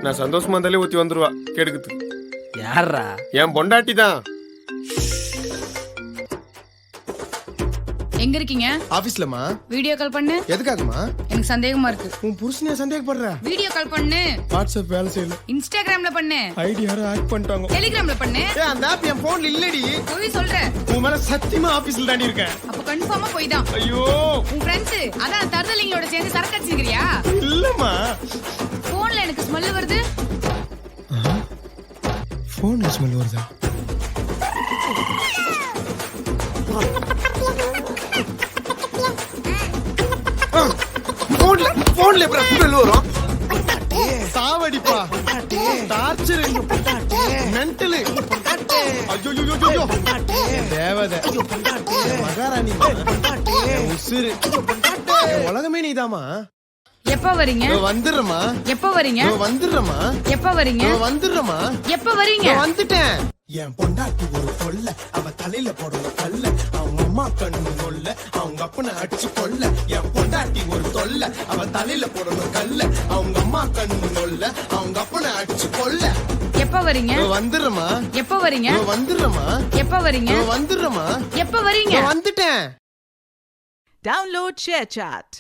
நான் சந்தோஷமா இருந்தாலே ஊத்தி வந்துருவா கெடுக்குது. யாரா? என் பொண்டாட்டி தான். எங்க இருக்கீங்க? ஆபீஸ்லமா. வீடியோ கால் பண்ணு. எதுக்காகமா? எனக்கு சந்தேகமா இருக்கு. உன் புருஷனே சந்தேகப்படுற? வீடியோ கால் பண்ணு. வாட்ஸ்அப் வேலை செய்யல. இன்ஸ்டாகிராம்ல பண்ணு. ஐடி யாரோ ஹேக் பண்ணிட்டாங்க. டெலிகிராம்ல பண்ணு. ஏய் அந்த ஆப் என் போன்ல இல்லடி. போய் சொல்ற. உன் மேல சத்தியமா ஆபீஸ்ல தாண்டி இருக்கேன். அப்ப கன்ஃபார்மா போய் தான். ஐயோ. உன் ஃப்ரெண்ட்ஸ் அதான் தர்தலிங்களோட சேர்ந்து சரக்கு அடிச்சிருக்கியா? இல்லம்மா. போன்ல எனக்கு ஸ்மெல் வருது. போன்ல ஸ்மெல் வருதா? போன்ல எப்பற ஸ்மெல் வரும்? சாவடிப்பா. டார்ச்சர். மென்டல். ஐயோ தேவதை. மகாராணி. உசுரு. உலகமே நீதாமா. எப்ப வரீங்க? வந்துடுறமா. எப்ப வரீங்க? வந்துடுறமா. எப்ப வரீங்க? வந்துடுறமா. எப்ப வரீங்க? வந்துட்டேன். என் பொண்டாட்டி ஒரு கொல்ல, அவ தலையில போடுற கல்ல, அவங்க அம்மா கண்ணு கொல்ல, அவங்க அப்பனை அடிச்சு கொல்ல. என் பொண்டாட்டி ஒரு தொல்ல, அவ தலையில போடுற கல்ல, அவங்க அம்மா கண்ணு கொல்ல, அவங்க அப்பனை அடிச்சு கொல்ல. எப்ப வரீங்க? வந்துடுறமா. எப்ப வரீங்க? வந்துடுறமா. எப்ப வரீங்க? வந்துடுறமா. எப்ப வரீங்க? வந்துட்டேன். Download ShareChat.